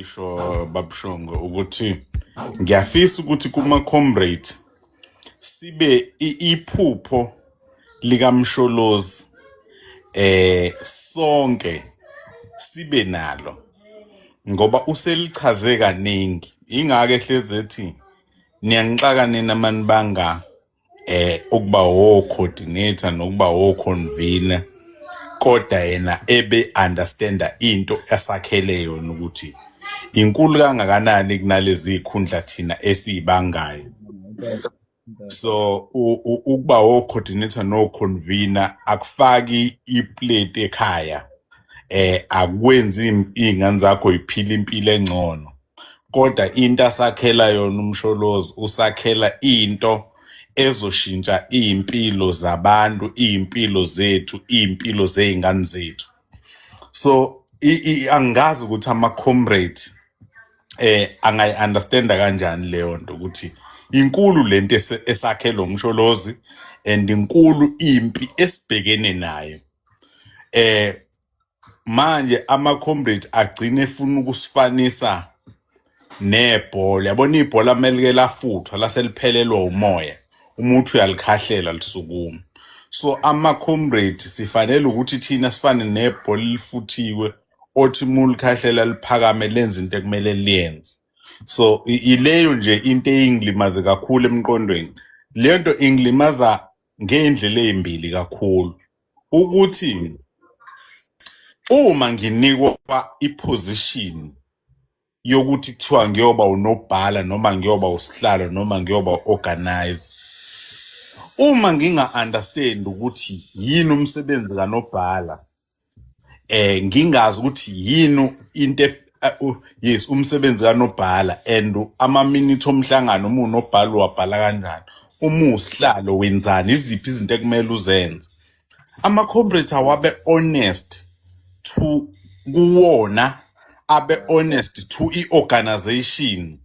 ngisho babushongo ukuthi ngiyafisa ukuthi kuma comrade sibe iphupho likamsholozi sonke sibe nalo ngoba uselichaze kaningi ingake hleze ethi niyangixaka nina mani banga ukuba coordinator nokuba convener kodwa yena ebe understanda into esakhele yona ukuthi inkulu kangakanani kunalezi ikhundla thina esibangayo. So ukuba coordinator no convener akufaki iplate ekhaya akwenzi ingane zakho iphila impilo engcono kodwa into asakhela yona umsholozi usakhela into ezoshintsha impilo zabantu, impilo zethu, impilo zeingane zethu. So angazi ukuthi ama comrade angayi understanda kanjani leyo nto ukuthi inkulu lento esakhela umsholozi and inkulu impi esibhekene nayo. Manje ama comrade agcine efuna ukusifanisa nebhola. Yabona ibhola melike lafuthwa laseliphelelwa umoya. Umuntu uyalikhahlela lisukuma. So ama comrade sifanele ukuthi thina sifane nebhola lifuthiwe othi mulikhahlela liphakame lenze into ekumele liyenze. So ileyo nje into engilimaze kakhulu emqondweni. Le nto ingilimaza ngeendlela ezimbili kakhulu. Ukuthi uma nginikwa iposition yokuthi kuthiwa ngiyoba unobhala noma ngiyoba usihlalo noma ngiyoba organize, uma nginga understand ukuthi yini umsebenzi kanobhala, ngingazi ukuthi yini into yes umsebenzi kanobhala and ama minute omhlangano uma unobhala wabhala kanjani, uma usihlalo wenzani, iziphi izinto ekumele uzenze. Ama comrades awabe honest to kuwona, abe honest to i-organization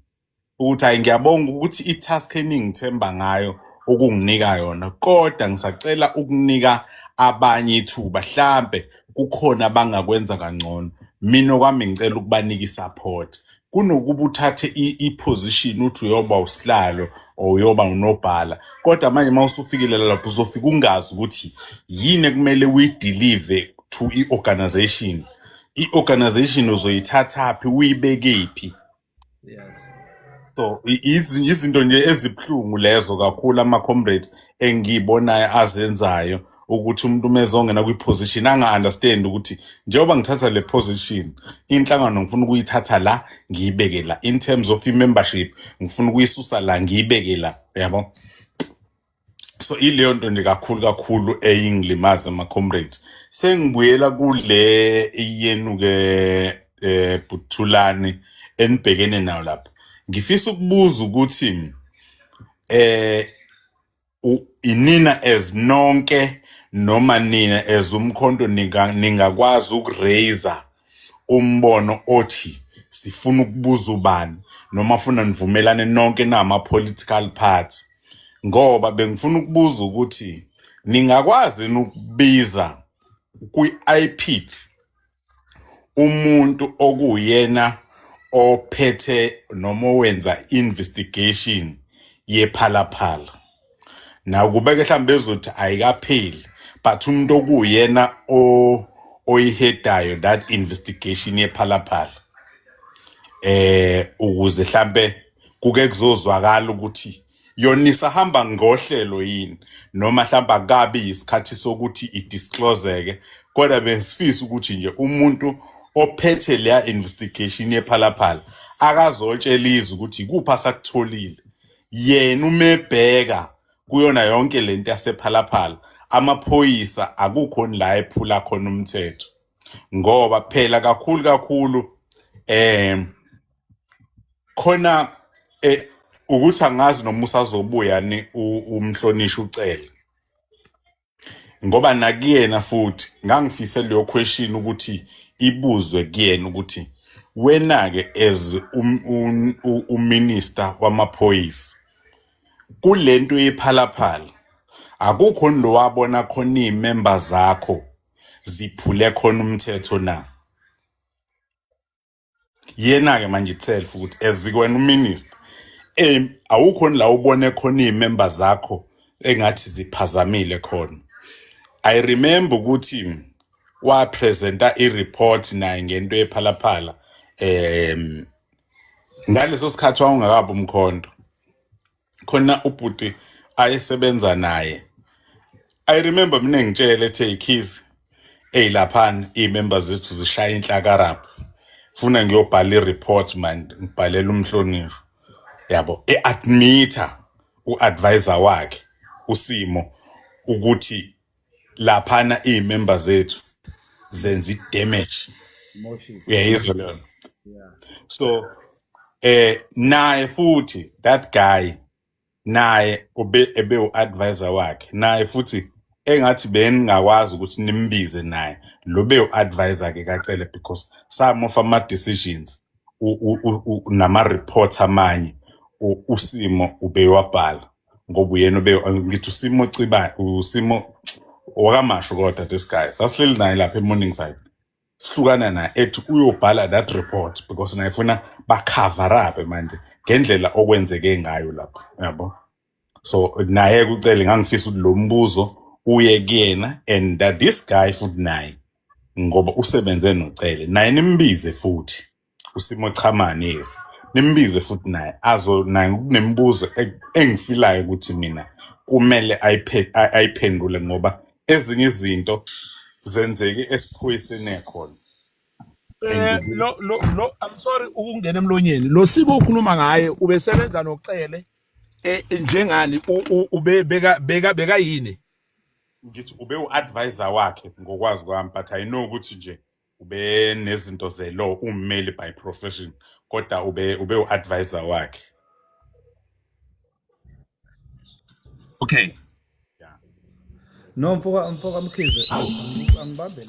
ukuthi hayi ngiyabonga ukuthi i-task eningithemba ngayo ukunginika yona kodwa ngisacela ukunika abanye ithuba mhlambe kukhona bangakwenza kangcono mina kwami ngicela ukubanika i-support kunokuba uthathe i-position uthi uyoba usihlalo or uyoba unobhala kodwa manje mawusufikile lapho uzofika ungazi ukuthi yini ekumele uyideliver to i-organization. I-organization uzoyithatha phi uyibeke phi. Yes. So izinto nje ezibhlungu lezo kakhulu ama comrade engibonayo azenzayo ukuthi umuntu mezongena kwi-position anga-understand ukuthi njengoba ngithatha le position inhlangano ngifuna ukuyithatha la ngiyibeke la, in terms of i-membership ngifuna ukuyisusa la ngiyibeke la, yabo. So ileyo nto nje kakhulu eyingilimaza ama comrade. Sengibuyela kule yenu-ke Buthulani enibhekene nayo lapha. Ngifisa ukubuza ukuthi inina as nonke noma nina as umkhonto ningakwazi ukuraiser umbono othi sifuna ukubuza ubani noma funa nivumelane nonke nama political party, ngoba bengifuna ukubuza ukuthi ningakwazi ukubiza kwi-IP umuntu okuyena ophethe noma wenza investigation yephalaphala. Na kubeke mhlambe bezothi ayikapheli but umuntu okuyena oyihedayo that investigation yephalaphala ukuze mhlambe kuke kuzozwakala ukuthi yona isahamba ngohlelo yini noma mhlawumbe akabi isikhathi sokuthi idiscloseke kodwa besifisa ukuthi nje umuntu ophethe leya investigation yephalaphala akazotshela izwi ukuthi kuphi asakutholile yena umebheka kuyona yonke lento yasephalaphala amaphoyisa akukho la ephula khona umthetho ngoba phela kakhulu khona ukuthi angazi noma usazobuya ni umhlonishwa ucele ngoba nakuyena futhi ngangifise leyo question ukuthi ibuzwe kuyena ukuthi wena ke as uminister wamaphoyisa kulento yephalaphala akukho lo wabona khona imembers zakho ziphule khona umthetho na. yena-ke manje itself ukuthi as kwena uminister awukho la ubone khona iy'member zakho engathi ziphazamile khona. I remember ukuthi wapresenta i-report naye ngento ephalaphala ngaleso sikhathi wawungakabi umkhonto khona ubhuti ayesebenza naye. I remember mina ngitshele ethe Keys laphana iy'members zethu zishaya inhlakarapha funa ngiyobhala i-report man ngibhalela umhlonishwa yabo admitter u-advisor wakhe uSimo ukuthi laphana iy'members zethu zenza i-damage uyayizwa leyo. So naye futhi that guy naye ebe u-advisor wakhe naye futhi engathi beningakwazi ukuthi nimbize naye lo be u-advisor ke kacele because some of ama decisions nama report amanye uSimo ubewabhala ngoba uyena ngithi uSimo Cibane uSimo wakamasho kodwa this guy sasileli naye lapha eMorningside sihlukana naye ethi uyobhala that report because nayifuna bacover up manje ngendlela okwenzeke ngayo lapha yabo. So naye kucela ngangifisa ukuthi lo mbuzo uye kuyena and that this guy futhi naye ngoba usebenze noCele naye nimbize futhi uSimo Chamane yes nimbize futhi naye naye kunemibuzo engifilayo ukuthi mina kumele ayiphendule ngoba ezinye izinto zenzeke esiphoyiseni ekhona. I'm sorry ukungena emlonyeni lo Simo ukhuluma ngaye ubesebenza noCele njengani beka yini ngithi ube u-advisor wakhe ngokwazi kwami but I know ukuthi nje ube nezinto ze-law ummeli by profession kodwa ube u-advisor wakhe. Okay. Yeah. No mfoka Mkhize angibambe.